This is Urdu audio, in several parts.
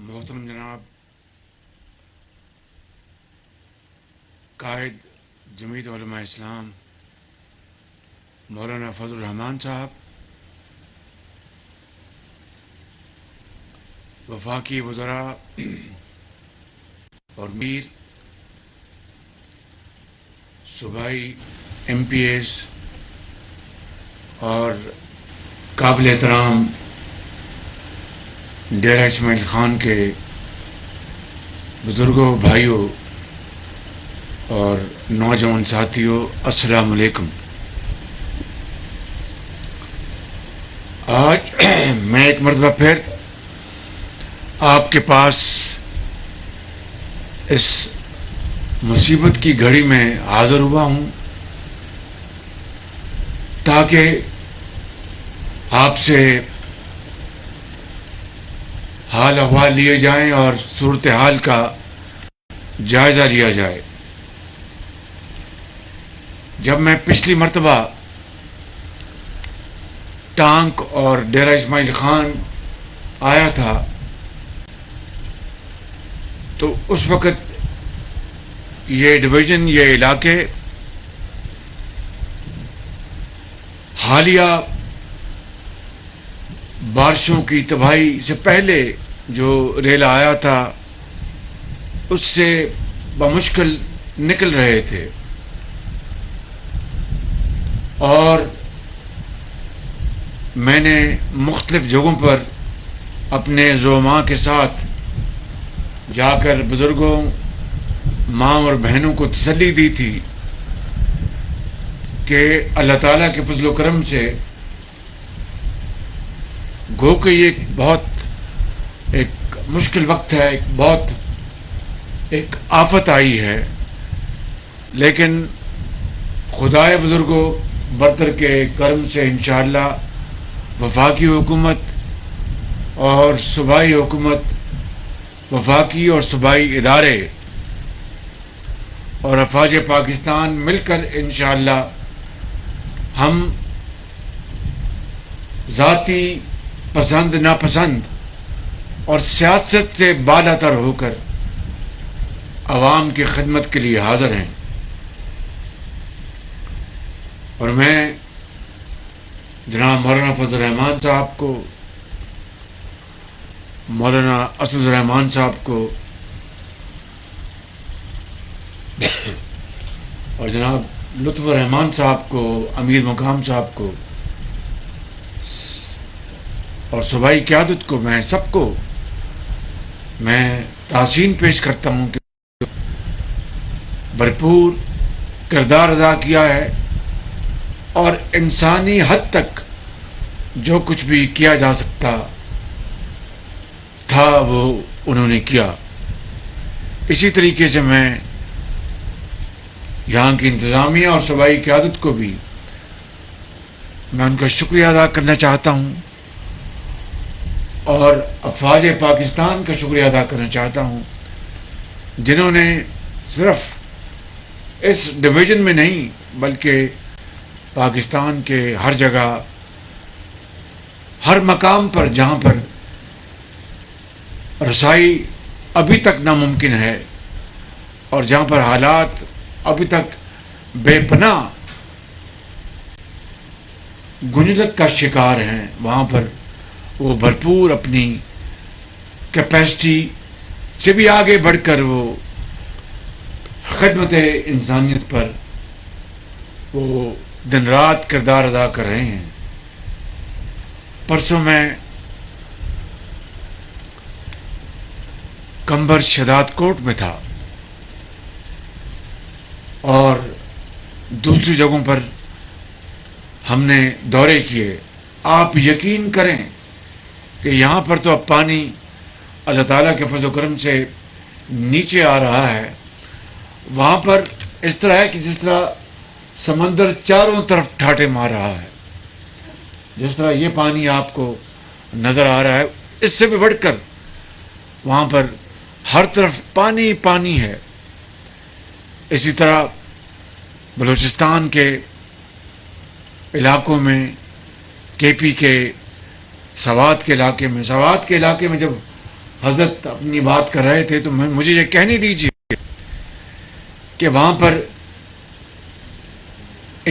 محترم جناب قائد جمعیت علماء اسلام مولانا فضل الرحمان صاحب، وفاقی وزراء اور میر صوبائی ایم پی ایس اور قابل احترام ڈیرہ اسماعیل خان کے بزرگوں، بھائیوں اور نوجوان ساتھیوں، السلام علیکم۔ آج میں ایک مرتبہ پھر آپ کے پاس اس مصیبت کی گھڑی میں حاضر ہوا ہوں تاکہ آپ سے حال احوال لیے جائیں اور صورتحال کا جائزہ لیا جائے۔ جب میں پچھلی مرتبہ ٹانک اور ڈیرہ اسماعیل خان آیا تھا تو اس وقت یہ ڈویژن، یہ علاقے حالیہ بارشوں کی تباہی سے پہلے جو ریلا آیا تھا اس سے بمشکل نکل رہے تھے، اور میں نے مختلف جگہوں پر اپنے زعماء کے ساتھ جا کر بزرگوں، ماں اور بہنوں کو تسلی دی تھی کہ اللہ تعالیٰ کے فضل و کرم سے گو کہ یہ ایک مشکل وقت ہے، ایک آفت آئی ہے، لیکن خدائے بزرگوں برتر کے کرم سے انشاءاللہ وفاقی حکومت اور صوبائی حکومت، وفاقی اور صوبائی ادارے اور افواج پاکستان مل کر انشاءاللہ ہم ذاتی پسند ناپسند اور سیاست سے بالا تر ہو کر عوام کی خدمت کے لیے حاضر ہیں۔ اور میں جناب مولانا فضل الرحمان صاحب کو، مولانا اسد الرحمان صاحب کو اور جناب لطف الرحمان صاحب کو، امیر مقام صاحب کو اور صوبائی قیادت کو، میں سب کو میں تحسین پیش کرتا ہوں کہ بھرپور کردار ادا کیا ہے اور انسانی حد تک جو کچھ بھی کیا جا سکتا تھا وہ انہوں نے کیا۔ اسی طریقے سے میں یہاں کی انتظامیہ اور صوبائی قیادت کو بھی میں ان کا شکریہ ادا کرنا چاہتا ہوں اور افواج پاکستان کا شکریہ ادا کرنا چاہتا ہوں، جنہوں نے صرف اس ڈویژن میں نہیں بلکہ پاکستان کے ہر جگہ، ہر مقام پر جہاں پر رسائی ابھی تک ناممکن ہے اور جہاں پر حالات ابھی تک بے پناہ گنجلک کا شکار ہیں، وہاں پر وہ بھرپور اپنی کیپیسٹی سے بھی آگے بڑھ کر وہ خدمت انسانیت پر وہ دن رات کردار ادا کر رہے ہیں۔ پرسوں میں کمبر شداد کوٹ میں تھا اور دوسری جگہوں پر ہم نے دورے کیے۔ آپ یقین کریں کہ یہاں پر تو اب پانی اللہ تعالیٰ کے فضل و کرم سے نیچے آ رہا ہے، وہاں پر اس طرح ہے کہ جس طرح سمندر چاروں طرف ٹھاٹے مار رہا ہے، جس طرح یہ پانی آپ کو نظر آ رہا ہے، اس سے بھی بڑھ کر وہاں پر ہر طرف پانی پانی ہے۔ اسی طرح بلوچستان کے علاقوں میں، کے پی کے سوات کے علاقے میں جب حضرت اپنی بات کر رہے تھے تو مجھے یہ کہنے دیجیے کہ وہاں پر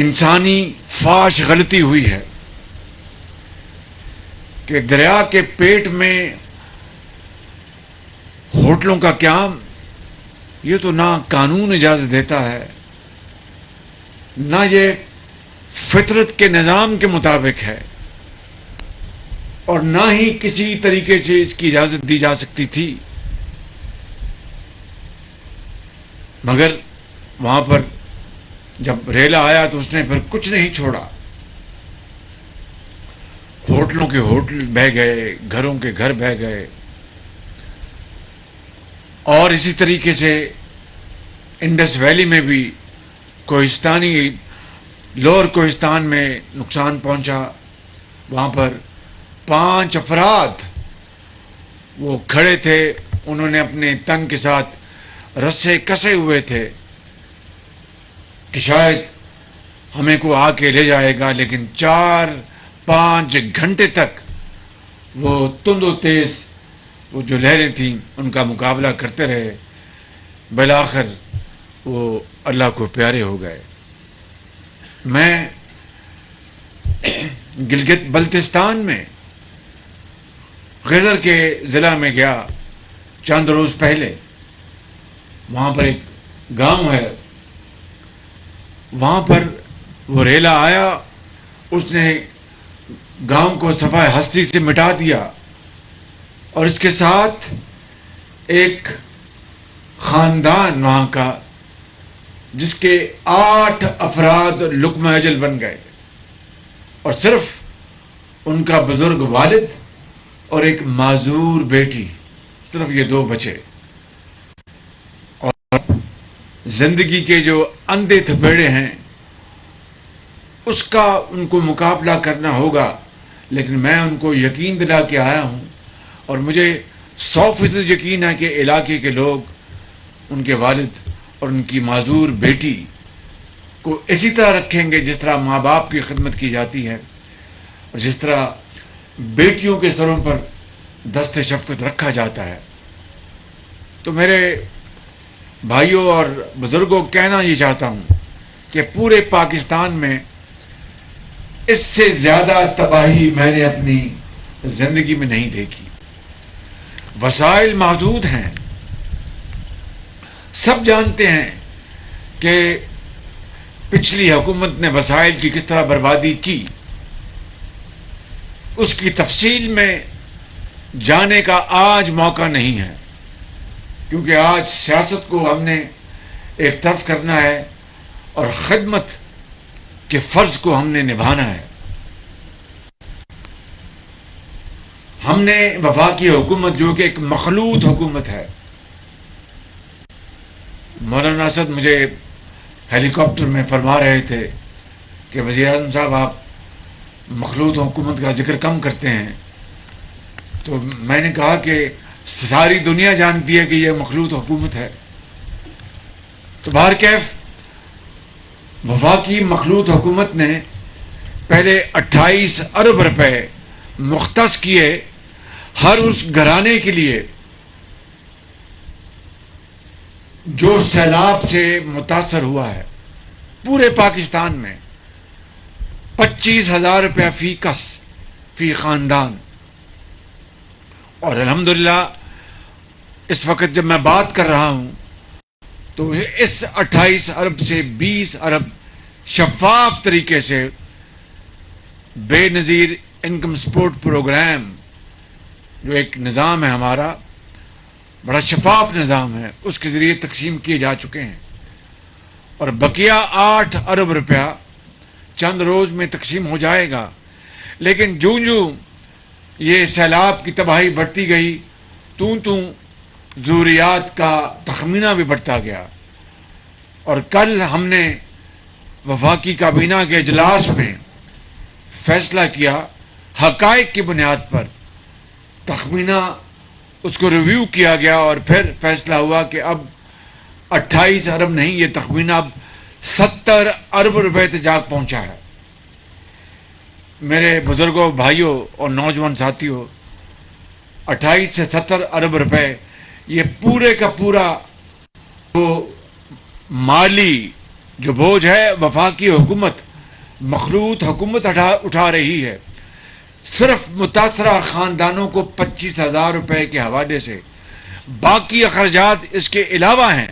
انسانی فاش غلطی ہوئی ہے کہ دریا کے پیٹ میں ہوٹلوں کا قیام، یہ تو نہ قانون اجازت دیتا ہے، نہ یہ فطرت کے نظام کے مطابق ہے، اور نہ ہی کسی طریقے سے اس کی اجازت دی جا سکتی تھی۔ مگر وہاں پر جب ریلا آیا تو اس نے پھر کچھ نہیں چھوڑا، ہوٹلوں کے ہوٹل بہ گئے، گھروں کے گھر بہ گئے، اور اسی طریقے سے انڈس ویلی میں بھی کوہستانی لوور کوہستان میں نقصان پہنچا۔ وہاں پر 5 افراد وہ کھڑے تھے، انہوں نے اپنے تن کے ساتھ رسے کسے ہوئے تھے کہ شاید ہمیں کو آ کے لے جائے گا، لیکن 4-5 گھنٹے تک وہ تند و تیز وہ جو لہریں تھیں ان کا مقابلہ کرتے رہے، بالآخر وہ اللہ کو پیارے ہو گئے۔ میں گلگت بلتستان میں غزر کے ضلع میں گیا چند روز پہلے۔ وہاں پر ایک گاؤں ہے، وہاں پر وہ ریلا آیا، اس نے گاؤں کو صفحہ ہستی سے مٹا دیا، اور اس کے ساتھ ایک خاندان وہاں کا جس کے 8 افراد لقمہ اجل بن گئے، اور صرف ان کا بزرگ والد اور ایک معذور بیٹی، صرف یہ 2 بچے۔ اور زندگی کے جو اندھے تھپیڑے ہیں اس کا ان کو مقابلہ کرنا ہوگا، لیکن میں ان کو یقین دلا کے آیا ہوں، اور مجھے 100% یقین ہے کہ علاقے کے لوگ ان کے والد اور ان کی معذور بیٹی کو اسی طرح رکھیں گے جس طرح ماں باپ کی خدمت کی جاتی ہے، اور جس طرح بیٹیوں کے سروں پر دست شفقت رکھا جاتا ہے۔ تو میرے بھائیوں اور بزرگوں کہنا یہ چاہتا ہوں کہ پورے پاکستان میں اس سے زیادہ تباہی میں نے اپنی زندگی میں نہیں دیکھی۔ وسائل محدود ہیں، سب جانتے ہیں کہ پچھلی حکومت نے وسائل کی کس طرح بربادی کی، اس کی تفصیل میں جانے کا آج موقع نہیں ہے، کیونکہ آج سیاست کو ہم نے ایک طرف کرنا ہے اور خدمت کے فرض کو ہم نے نبھانا ہے۔ ہم نے وفاقی حکومت جو کہ ایک مخلوط حکومت ہے، مولانا اسد مجھے ہیلی کاپٹر میں فرما رہے تھے کہ وزیر اعظم صاحب آپ مخلوط حکومت کا ذکر کم کرتے ہیں، تو میں نے کہا کہ ساری دنیا جانتی ہے کہ یہ مخلوط حکومت ہے۔ تو بہرکیف وفاقی مخلوط حکومت نے پہلے 28 ارب روپے مختص کیے ہر اس گھرانے کے لیے جو سیلاب سے متاثر ہوا ہے۔ پورے پاکستان میں 25,000 روپیہ فی کس فی خاندان، اور الحمدللہ اس وقت جب میں بات کر رہا ہوں تو اس 28 ارب سے 20 ارب شفاف طریقے سے بے نظیر انکم سپورٹ پروگرام، جو ایک نظام ہے ہمارا، بڑا شفاف نظام ہے، اس کے ذریعے تقسیم کیے جا چکے ہیں، اور بقیہ 8 ارب روپیہ چند روز میں تقسیم ہو جائے گا۔ لیکن جوں یہ سیلاب کی تباہی بڑھتی گئی، توں ضروریات کا تخمینہ بھی بڑھتا گیا، اور کل ہم نے وفاقی کابینہ کے اجلاس میں فیصلہ کیا، حقائق کی بنیاد پر تخمینہ اس کو ریویو کیا گیا، اور پھر فیصلہ ہوا کہ اب 28 ارب نہیں، یہ تخمینہ اب 70 ارب روپے تک جا پہنچا ہے۔ میرے بزرگوں، بھائیوں اور نوجوان ساتھیوں، 28 سے 70 ارب روپے یہ پورے کا پورا وہ مالی جو بوجھ ہے وفاقی حکومت مخلوط حکومت اٹھا رہی ہے. صرف متاثرہ خاندانوں کو 25,000 روپے کے حوالے سے، باقی اخراجات اس کے علاوہ ہیں.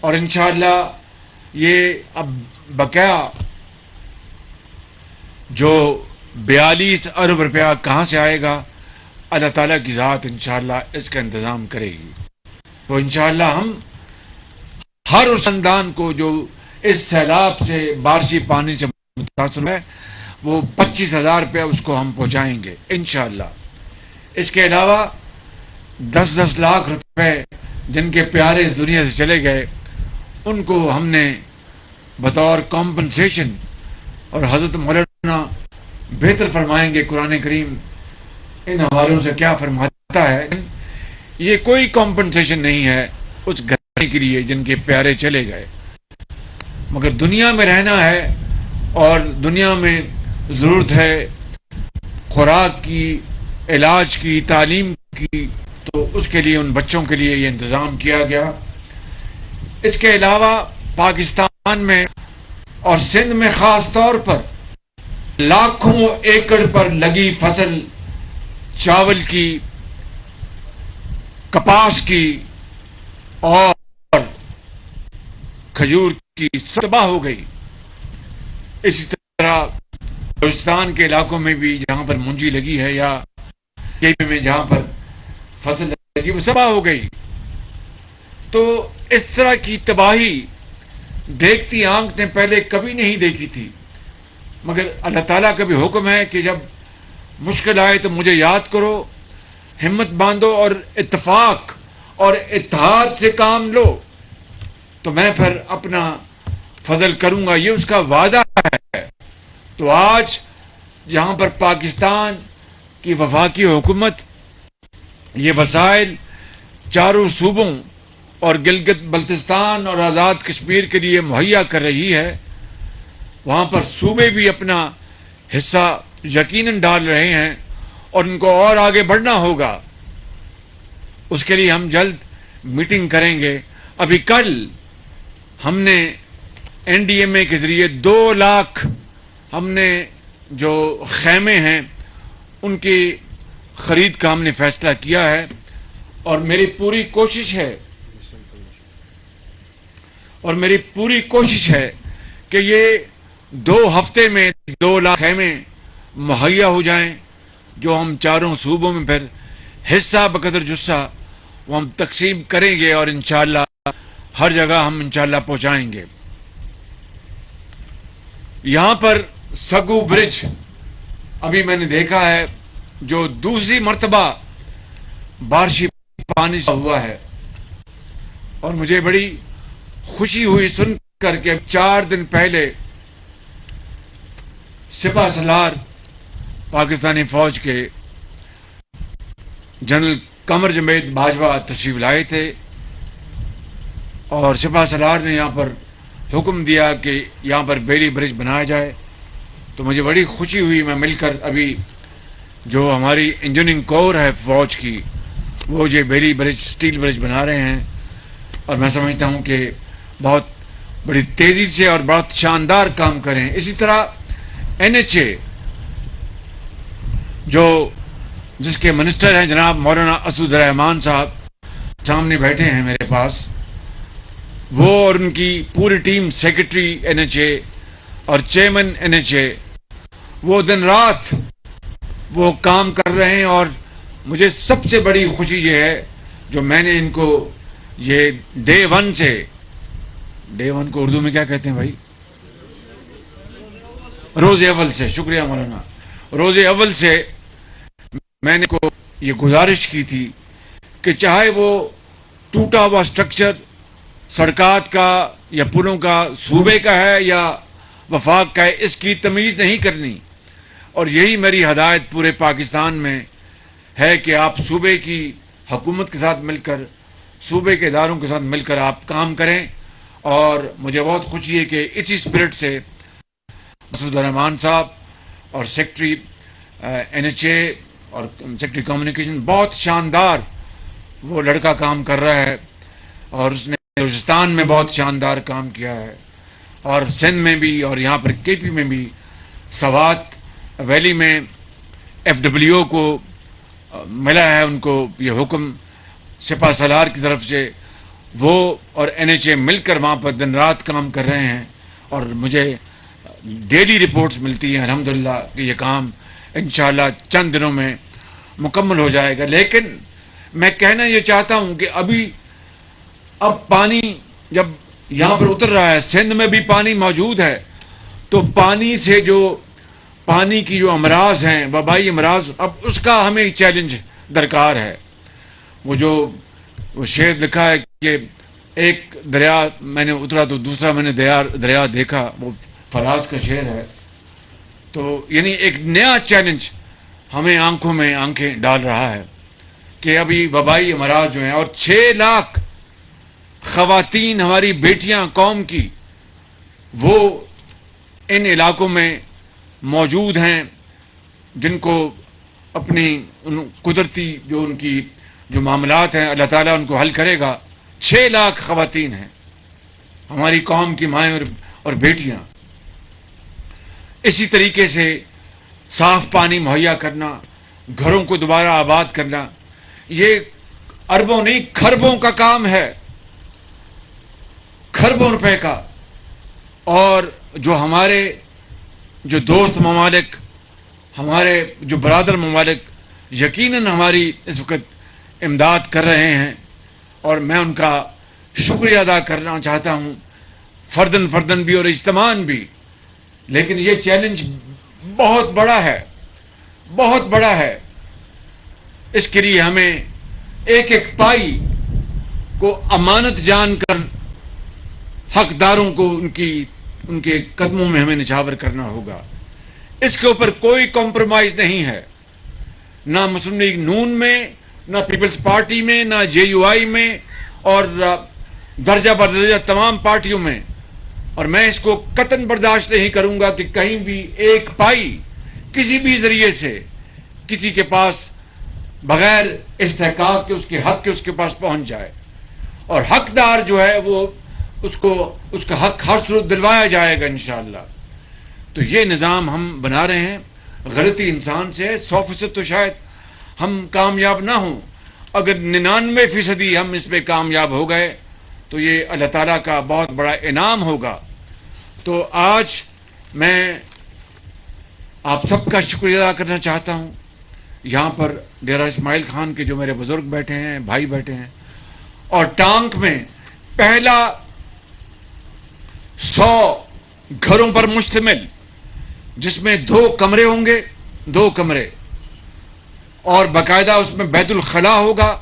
اور انشاءاللہ یہ اب بقایا جو 42 ارب روپیہ کہاں سے آئے گا، اللہ تعالیٰ کی ذات انشاءاللہ اس کا انتظام کرے گی. تو انشاءاللہ ہم ہر اس خاندان کو جو اس سیلاب سے بارشی پانی سے متاثر ہے وہ 25,000 روپیہ اس کو ہم پہنچائیں گے انشاءاللہ. اس کے علاوہ 10 لاکھ روپے جن کے پیارے اس دنیا سے چلے گئے ان کو ہم نے بطور کمپنسیشن، اور حضرت مولانا بہتر فرمائیں گے قرآن کریم ان حوالوں سے کیا فرماتا ہے. یہ کوئی کمپنسیشن نہیں ہے اس گھرانے کے لیے جن کے پیارے چلے گئے، مگر دنیا میں رہنا ہے اور دنیا میں ضرورت ہے خوراک کی، علاج کی، تعلیم کی، تو اس کے لیے ان بچوں کے لیے یہ انتظام کیا گیا. اس کے علاوہ پاکستان میں اور سندھ میں خاص طور پر لاکھوں ایکڑ پر لگی فصل چاول کی، کپاس کی اور کھجور کی تباہ ہو گئی. اسی طرح بلوچستان کے علاقوں میں بھی جہاں پر منجی لگی ہے یا میں جہاں پر فصل لگی وہ تباہ ہو گئی. تو اس طرح کی تباہی دیکھتی آنکھ نے پہلے کبھی نہیں دیکھی تھی، مگر اللہ تعالیٰ کا بھی حکم ہے کہ جب مشکل آئے تو مجھے یاد کرو، ہمت باندھو اور اتفاق اور اتحاد سے کام لو تو میں پھر اپنا فضل کروں گا. یہ اس کا وعدہ ہے. تو آج یہاں پر پاکستان کی وفاقی حکومت یہ وسائل چاروں صوبوں اور گلگت بلتستان اور آزاد کشمیر کے لیے مہیا کر رہی ہے. وہاں پر صوبے بھی اپنا حصہ یقیناً ڈال رہے ہیں اور ان کو اور آگے بڑھنا ہوگا. اس کے لیے ہم جلد میٹنگ کریں گے. ابھی کل ہم نے این ڈی ایم اے کے ذریعے 2 لاکھ ہم نے جو خیمے ہیں ان کی خرید کا ہم نے فیصلہ کیا ہے. اور میری پوری کوشش ہے کہ یہ 2 ہفتے میں 2 لاکھ خیمے مہیا ہو جائیں جو ہم چاروں صوبوں میں پھر حصہ بقدر جسہ وہ ہم تقسیم کریں گے اور انشاءاللہ ہر جگہ ہم انشاءاللہ پہنچائیں گے. یہاں پر سگو برج ابھی میں نے دیکھا ہے جو دوسری مرتبہ بارشی پانی سے ہوا ہے، اور مجھے بڑی خوشی ہوئی سن کر کے 4 دن پہلے سپہ سالار پاکستانی فوج کے جنرل قمر جاوید باجوہ تشریف لائے تھے اور سپہ سالار نے یہاں پر حکم دیا کہ یہاں پر بیلی برج بنایا جائے. تو مجھے بڑی خوشی ہوئی، میں مل کر ابھی جو ہماری انجینئرنگ کور ہے فوج کی وہ یہ بیلی برج سٹیل برج بنا رہے ہیں، اور میں سمجھتا ہوں کہ بہت بڑی تیزی سے اور بہت شاندار کام کریں. اسی طرح این ایچ اے جس کے منسٹر ہیں جناب مولانا اسد الرحمان صاحب سامنے بیٹھے ہیں میرے پاس، وہ اور ان کی پوری team, secretary N H A اور چیئرمین این ایچ اے، وہ دن رات وہ کام کر رہے ہیں. اور مجھے سب سے بڑی خوشی یہ ہے جو میں نے ان کو یہ ڈے ون کو اردو میں کیا کہتے ہیں بھائی؟ روز اول سے، شکریہ مولانا، روز اول سے میں نے کو یہ گزارش کی تھی کہ چاہے وہ ٹوٹا ہوا سٹرکچر سڑکات کا یا پلوں کا صوبے کا ہے یا وفاق کا ہے، اس کی تمیز نہیں کرنی. اور یہی میری ہدایت پورے پاکستان میں ہے کہ آپ صوبے کی حکومت کے ساتھ مل کر، صوبے کے اداروں کے ساتھ مل کر آپ کام کریں. اور مجھے بہت خوشی ہے کہ اسی اسپرٹ سے اسد الرحمان صاحب اور سیکرٹری این ایچ اے اور سیکٹری کمیونیکیشن بہت شاندار وہ لڑکا کام کر رہا ہے، اور اس نے بلوچستان میں بہت شاندار کام کیا ہے، اور سندھ میں بھی، اور یہاں پر کے پی میں بھی، سوات ویلی میں ایف ڈبلیو کو ملا ہے ان کو یہ حکم سپہ سالار کی طرف سے، وہ اور این ایچ اے مل کر وہاں پر دن رات کام کر رہے ہیں، اور مجھے ڈیلی رپورٹس ملتی ہیں الحمدللہ کہ یہ کام انشاءاللہ چند دنوں میں مکمل ہو جائے گا۔ لیکن میں کہنا یہ چاہتا ہوں کہ اب پانی جب یہاں پر اتر رہا ہے، سندھ میں بھی پانی موجود ہے، تو پانی کی جو امراض ہیں، وبائی امراض، اب اس کا ہمیں چیلنج درکار ہے۔ وہ شعر لکھا ہے کہ ایک دریا میں نے اترا تو دوسرا میں نے دریا دیکھا، وہ فراز کا شعر ہے۔ تو یعنی ایک نیا چیلنج ہمیں آنکھوں میں آنکھیں ڈال رہا ہے کہ ابھی وبائی امراض جو ہیں، اور 6 لاکھ خواتین ہماری بیٹیاں قوم کی وہ ان علاقوں میں موجود ہیں، جن کو اپنی قدرتی جو معاملات ہیں اللہ تعالیٰ ان کو حل کرے گا۔ 6 لاکھ خواتین ہیں ہماری قوم کی مائیں اور بیٹیاں۔ اسی طریقے سے صاف پانی مہیا کرنا، گھروں کو دوبارہ آباد کرنا، یہ اربوں نہیں کھربوں کا کام ہے، کھربوں روپے کا۔ اور ہمارے جو دوست ممالک، ہمارے جو برادر ممالک یقیناً ہماری اس وقت امداد کر رہے ہیں، اور میں ان کا شکریہ ادا کرنا چاہتا ہوں، فردن بھی اور اجتماعاً بھی۔ لیکن یہ چیلنج بہت بڑا ہے، بہت بڑا ہے۔ اس کے لیے ہمیں ایک ایک پائی کو امانت جان کر حقداروں کو ان کے قدموں میں ہمیں نچھاور کرنا ہوگا۔ اس کے اوپر کوئی کمپرومائز نہیں ہے، نہ مسلم لیگ نون میں، نہ پیپلز پارٹی میں، نہ جے یو آئی میں، اور درجہ بدرجہ تمام پارٹیوں میں۔ اور میں اس کو قطعاً برداشت نہیں کروں گا کہ کہیں بھی ایک پائی کسی بھی ذریعے سے کسی کے پاس بغیر استحقاق کے، اس کے حق کے، اس کے پاس پہنچ جائے، اور حقدار جو ہے وہ اس کا حق ہر صورت دلوایا جائے گا انشاءاللہ۔ تو یہ نظام ہم بنا رہے ہیں، غلطی انسان سے ہے، 100% تو شاید ہم کامیاب نہ ہوں، اگر 99% ہم اس پہ کامیاب ہو گئے تو یہ اللہ تعالیٰ کا بہت بڑا انعام ہوگا۔ تو آج میں آپ سب کا شکریہ ادا کرنا چاہتا ہوں، یہاں پر ڈیرہ اسماعیل خان کے جو میرے بزرگ بیٹھے ہیں، بھائی بیٹھے ہیں، اور ٹانک میں پہلا 100 گھروں پر مشتمل، جس میں 2 کمرے ہوں گے، 2 کمرے، اور باقاعدہ اس میں بیت الخلاء ہوگا،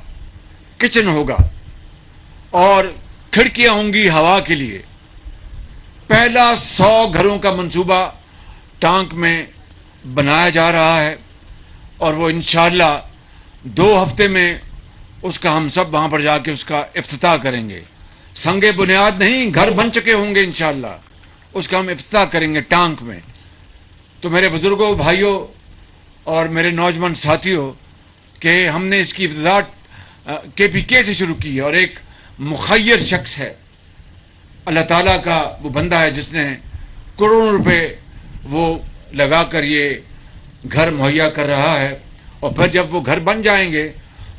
کچن ہوگا، اور کھڑکیاں ہوں گی ہوا کے لیے۔ پہلا 100 گھروں کا منصوبہ ٹانک میں بنایا جا رہا ہے، اور وہ انشاءاللہ 2 ہفتے میں اس کا ہم سب وہاں پر جا کے اس کا افتتاح کریں گے۔ سنگ بنیاد نہیں، گھر بن چکے ہوں گے انشاءاللہ، اس کا ہم افتتاح کریں گے ٹانک میں۔ تو میرے بزرگوں، بھائیوں اور میرے نوجوان ساتھیوں، کہ ہم نے اس کی ابتدا KPK سے شروع کی ہے، اور ایک مخیر شخص ہے، اللہ تعالیٰ کا وہ بندہ ہے جس نے کروڑوں روپے وہ لگا کر یہ گھر مہیا کر رہا ہے۔ اور پھر جب وہ گھر بن جائیں گے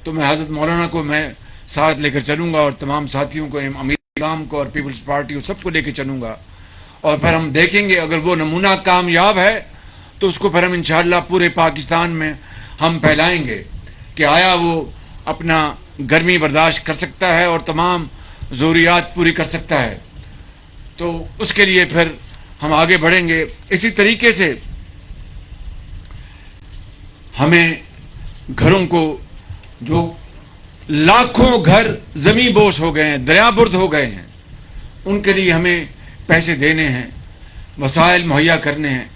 تو میں حضرت مولانا کو میں ساتھ لے کر چلوں گا، اور تمام ساتھیوں کو، امیر کام کو، اور پیپلز پارٹی کو، سب کو لے کے چلوں گا، اور پھر ہم دیکھیں گے اگر وہ نمونہ کامیاب ہے تو اس کو پھر ہم انشاءاللہ پورے پاکستان میں ہم پھیلائیں گے کہ آیا وہ اپنا گرمی برداشت کر سکتا ہے اور تمام ضروریات پوری کر سکتا ہے۔ تو اس کے لیے پھر ہم آگے بڑھیں گے۔ اسی طریقے سے ہمیں گھروں کو، جو لاکھوں گھر زمیں بوس ہو گئے ہیں، دریا برد ہو گئے ہیں، ان کے لیے ہمیں پیسے دینے ہیں، وسائل مہیا کرنے ہیں۔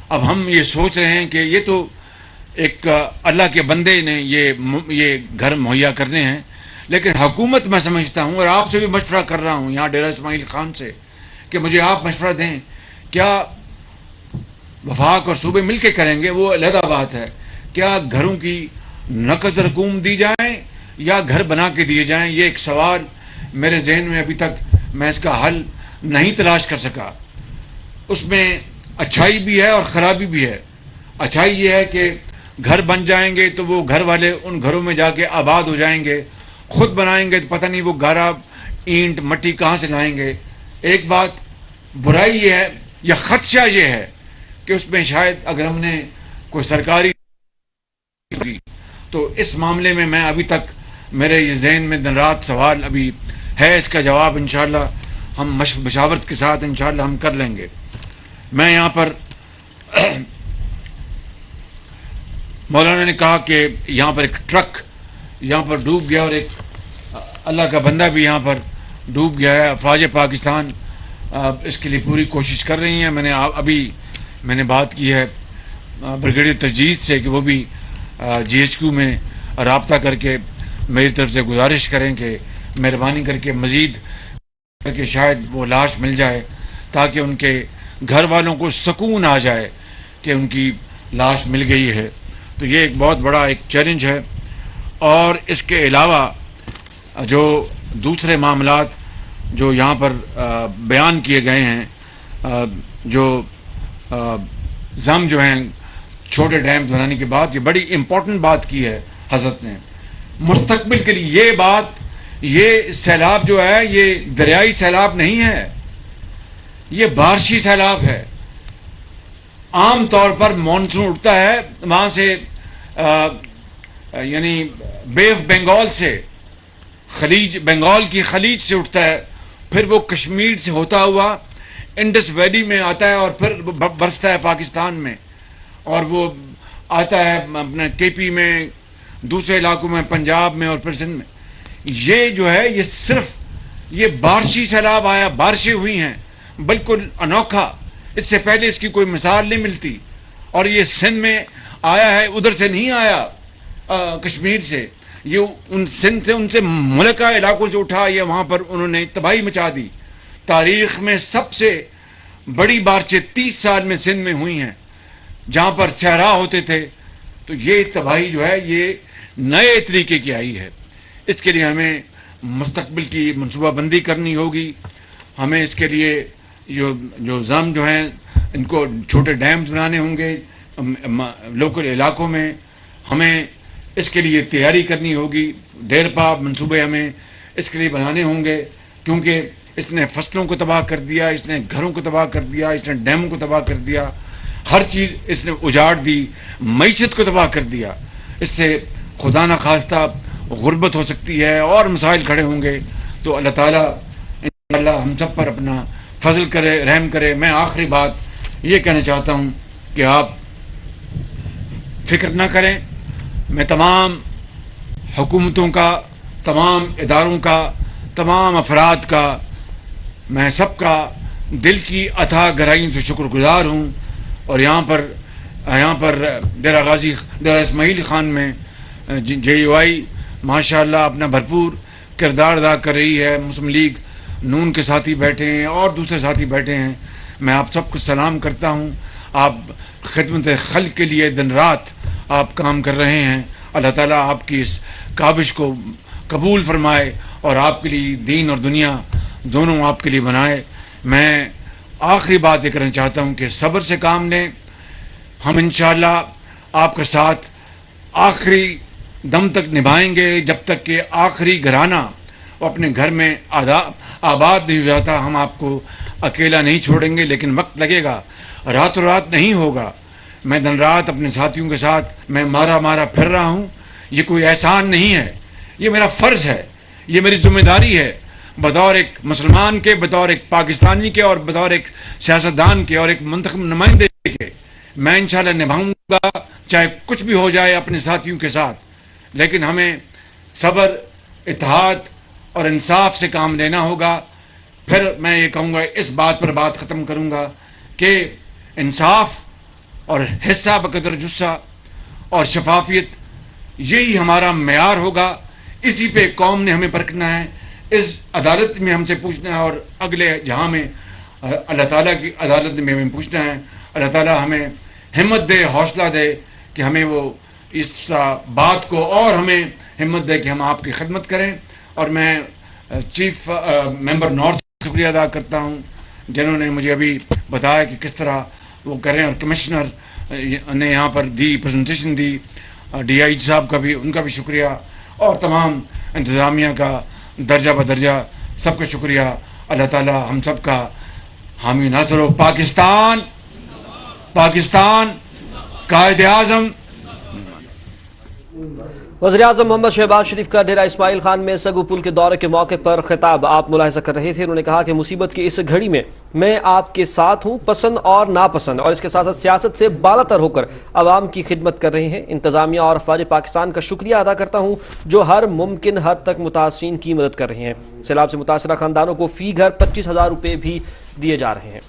اب ہم یہ سوچ رہے ہیں کہ یہ تو ایک اللہ کے بندے نے یہ گھر مہیا کرنے ہیں، لیکن حکومت میں سمجھتا ہوں، اور آپ سے بھی مشورہ کر رہا ہوں یہاں ڈیرہ اسماعیل خان سے، کہ مجھے آپ مشورہ دیں، کیا وفاق اور صوبے مل کے کریں گے وہ علیحدہ بات ہے، کیا گھروں کی نقد رقوم دی جائیں یا گھر بنا کے دیے جائیں؟ یہ ایک سوال میرے ذہن میں ابھی تک میں اس کا حل نہیں تلاش کر سکا. اس میں اچھائی بھی ہے اور خرابی بھی ہے. اچھائی یہ ہے کہ گھر بن جائیں گے تو وہ گھر والے ان گھروں میں جا کے آباد ہو جائیں گے. خود بنائیں گے تو پتہ نہیں وہ گارا اینٹ مٹی کہاں سے لائیں گے. ایک بات برائی یہ ہے یا خدشہ یہ ہے کہ اس میں شاید اگر ہم نے کوئی سرکاری تو اس معاملے میں ابھی تک میرے یہ ذہن میں دن رات سوال ابھی ہے. اس کا جواب انشاءاللہ ہم مشاورت کے ساتھ انشاءاللہ ہم کر لیں گے. میں یہاں پر مولانا نے کہا کہ یہاں پر ایک ٹرک یہاں پر ڈوب گیا اور ایک اللہ کا بندہ بھی یہاں پر ڈوب گیا ہے. افواج پاکستان اس کے لیے پوری کوشش کر رہی ہیں. میں نے بات کی ہے بریگیڈیئر تجدید سے کہ وہ بھی GHQ میں رابطہ کر کے میری طرف سے گزارش کریں کہ مہربانی کر کے مزید کر کے شاید وہ لاش مل جائے تاکہ ان کے گھر والوں کو سکون آ جائے کہ ان کی لاش مل گئی ہے. تو یہ ایک بہت بڑا ایک چیلنج ہے. اور اس کے علاوہ جو دوسرے معاملات جو یہاں پر بیان کیے گئے ہیں جو جو ہیں چھوٹے ڈیم بنانے کی بات، یہ بڑی امپورٹنٹ بات کی ہے حضرت نے مستقبل کے لیے. یہ سیلاب جو ہے یہ دریائی سیلاب نہیں ہے، یہ بارشی سیلاب ہے. عام طور پر مانسون اٹھتا ہے وہاں سے یعنی بے آف بنگال سے، بنگال کی خلیج سے اٹھتا ہے، پھر وہ کشمیر سے ہوتا ہوا انڈس ویلی میں آتا ہے اور پھر برستا ہے پاکستان میں، اور وہ آتا ہے اپنا KP میں، دوسرے علاقوں میں، پنجاب میں اور پھر سندھ میں. یہ جو ہے یہ صرف یہ بارشی سیلاب آیا، بارشیں ہوئی ہیں بالکل انوکھا. اس سے پہلے اس کی کوئی مثال نہیں ملتی. اور یہ سندھ میں آیا ہے، ادھر سے نہیں آیا کشمیر سے، یہ سندھ سے ان سے ملکہ علاقوں سے اٹھا. یہ وہاں پر انہوں نے تباہی مچا دی. تاریخ میں سب سے بڑی بارشیں 30 سال میں سندھ میں ہوئی ہیں جہاں پر صحرا ہوتے تھے. تو یہ تباہی جو ہے یہ نئے طریقے کی آئی ہے. اس کے لیے ہمیں مستقبل کی منصوبہ بندی کرنی ہوگی. ہمیں اس کے لیے جو ہیں ان کو چھوٹے ڈیمز بنانے ہوں گے لوکل علاقوں میں. ہمیں اس کے لیے تیاری کرنی ہوگی. دیر پا منصوبے ہمیں اس کے لیے بنانے ہوں گے کیونکہ اس نے فصلوں کو تباہ کر دیا، اس نے گھروں کو تباہ کر دیا، اس نے ڈیموں کو تباہ کر دیا، ہر چیز اس نے اجاڑ دی، معیشت کو تباہ کر دیا. اس سے خدا نخواستہ غربت ہو سکتی ہے اور مسائل کھڑے ہوں گے. تو اللہ تعالیٰ انشاءاللہ ہم سب پر اپنا فضل کرے، رحم کرے. میں آخری بات یہ کہنا چاہتا ہوں کہ آپ فکر نہ کریں. میں تمام حکومتوں کا، تمام اداروں کا، تمام افراد کا، میں سب کا دل کی اتھاہ گہرائیوں سے شکر گزار ہوں. اور یہاں پر ڈیرہ غازی، ڈیرہ اسماعیل خان میں JUI ماشاء اللہ اپنا بھرپور کردار ادا کر رہی ہے. مسلم لیگ نون کے ساتھی بیٹھے ہیں اور دوسرے ساتھی بیٹھے ہیں. میں آپ سب کو سلام کرتا ہوں. آپ خدمت خلق کے لیے دن رات آپ کام کر رہے ہیں. اللہ تعالیٰ آپ کی اس کاوش کو قبول فرمائے اور آپ کے لیے دین اور دنیا دونوں آپ کے لیے بنائے. میں آخری بات یہ کرنا چاہتا ہوں کہ صبر سے کام لیں. ہم انشاءاللہ آپ کے ساتھ آخری دم تک نبھائیں گے جب تک کہ آخری گھرانہ اپنے گھر میں آباد نہیں ہو جاتا. ہم آپ کو اکیلا نہیں چھوڑیں گے، لیکن وقت لگے گا، راتوں رات نہیں ہوگا. میں دن رات اپنے ساتھیوں کے ساتھ میں مارا پھر رہا ہوں. یہ کوئی احسان نہیں ہے، یہ میرا فرض ہے، یہ میری ذمہ داری ہے بطور ایک مسلمان کے، بطور ایک پاکستانی کے اور بطور ایک سیاستدان کے اور ایک منتخب نمائندے کے. میں انشاءاللہ نبھاؤں گا چاہے کچھ بھی ہو جائے اپنے ساتھیوں کے ساتھ. لیکن ہمیں صبر، اتحاد اور انصاف سے کام لینا ہوگا. پھر میں یہ کہوں گا، اس بات پر بات ختم کروں گا کہ انصاف اور حصہ بقدر جثہ اور شفافیت یہی ہمارا معیار ہوگا. اسی پہ قوم نے ہمیں پرکھنا ہے، اس عدالت میں ہم سے پوچھنا ہے اور اگلے جہاں میں اللہ تعالیٰ کی عدالت میں ہمیں پوچھنا ہے. اللہ تعالیٰ ہمیں ہمت دے، حوصلہ دے کہ ہمیں وہ اس بات کو اور ہمیں ہمت دے کہ ہم آپ کی خدمت کریں. اور میں چیف ممبر نارتھ کا شکریہ ادا کرتا ہوں جنہوں نے مجھے ابھی بتایا کہ کس طرح وہ کریں, اور کمشنر نے یہاں پر دی پریزنٹیشن دی, ڈی آئی صاحب کا بھی, ان کا بھی شکریہ, اور تمام انتظامیہ کا درجہ بدرجہ سب کا شکریہ. اللہ تعالی ہم سب کا حامی ناصر ہو. پاکستان پاکستان قائد اعظم. وزیراعظم محمد شہباز شریف کا ڈیرہ اسماعیل خان میں سگو پل کے دورے کے موقع پر خطاب آپ ملاحظہ کر رہے تھے. انہوں نے کہا کہ مصیبت کی اس گھڑی میں آپ کے ساتھ ہوں, پسند اور ناپسند, اور اس کے ساتھ ساتھ سیاست سے بالا تر ہو کر عوام کی خدمت کر رہے ہیں. انتظامیہ اور افواج پاکستان کا شکریہ ادا کرتا ہوں جو ہر ممکن حد تک متاثرین کی مدد کر رہے ہیں. سیلاب سے متاثرہ خاندانوں کو فی گھر 25,000 روپے بھی دیے جا رہے ہیں.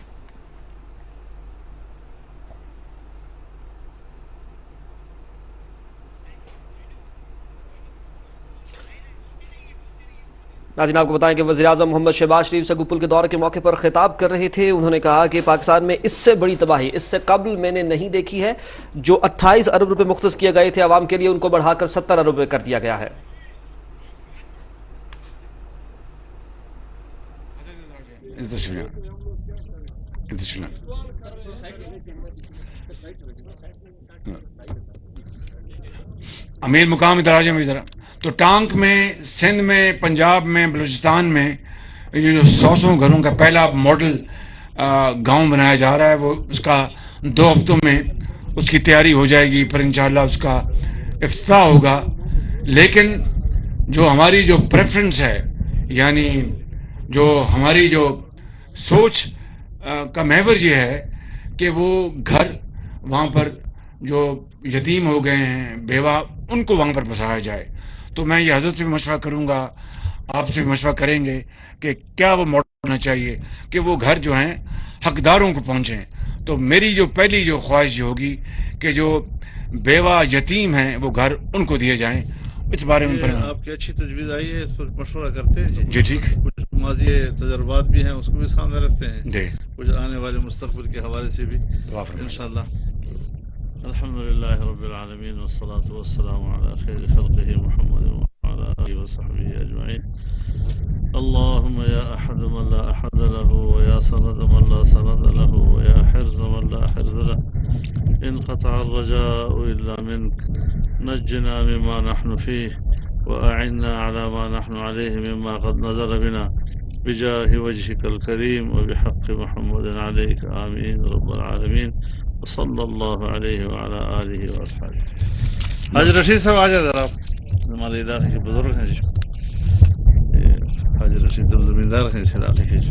ناظرین آپ کو بتائیں کہ وزیراعظم محمد شہباز شریف سگو پل کے دورے کے موقع پر خطاب کر رہے تھے. انہوں نے کہا کہ پاکستان میں اس سے بڑی تباہی اس سے قبل میں نے نہیں دیکھی ہے. جو 28 ارب روپے مختص کیے گئے تھے عوام کے لیے, ان کو بڑھا کر 70 ارب روپے کر دیا گیا ہے. امیر مقام ادھر آ جائیں ذرا. تو ٹانک میں, سندھ میں, پنجاب میں, بلوچستان میں یہ جو 100 گھروں کا پہلا ماڈل گاؤں بنایا جا رہا ہے, وہ اس کا 2 ہفتوں میں اس کی تیاری ہو جائے گی, پھر انشاءاللہ اس کا افتتاح ہوگا. لیکن جو ہماری جو پریفرنس ہے, یعنی جو ہماری جو سوچ کا محور یہ ہے کہ وہ گھر وہاں پر جو یتیم ہو گئے ہیں, بیوہ, ان کو وہاں پر بسایا جائے. تو میں یہ حضرت سے بھی مشورہ کروں گا, آپ سے بھی مشورہ کریں گے کہ کیا وہ ماڈل ہونا چاہیے کہ وہ گھر جو ہیں حقداروں کو پہنچیں. تو میری جو پہلی جو خواہش یہ ہوگی کہ جو بیوہ یتیم ہیں وہ گھر ان کو دیے جائیں. اس بارے میں آپ کی اچھی تجویز آئی ہے, اس پر مشورہ کرتے ہیں. جی ٹھیک. کچھ ماضی تجربات بھی ہیں, اس کو بھی سامنے رکھتے ہیں. جی. کچھ آنے والے مستقبل کے حوالے سے بھی انشاءاللہ. الحمدللہ رب العالمین والصلاة والسلام علی خیر خلقہ محمد وعلی آلہ وصحبہ اجمعین. اللہم یا احد من لا احد له ویا سند من لا سند له ویا حرز من لا حرز له, انقطع الرجاء الا منك, نجنا مما نحن فيه واعنا على ما نحن عليه مما قد نزل بنا بجاه وجهك الكريم وبحق محمد عليك آمين رب العالمين وصلی اللہ علیہ وعلی آلہ وآصحابہ. حاجی رشید صاحب آ جائے ذرا, آپ ہمارے علاقے کے بزرگ ہیں جی. حاجی رشید زمیندار ہیں اس علاقے کے جی.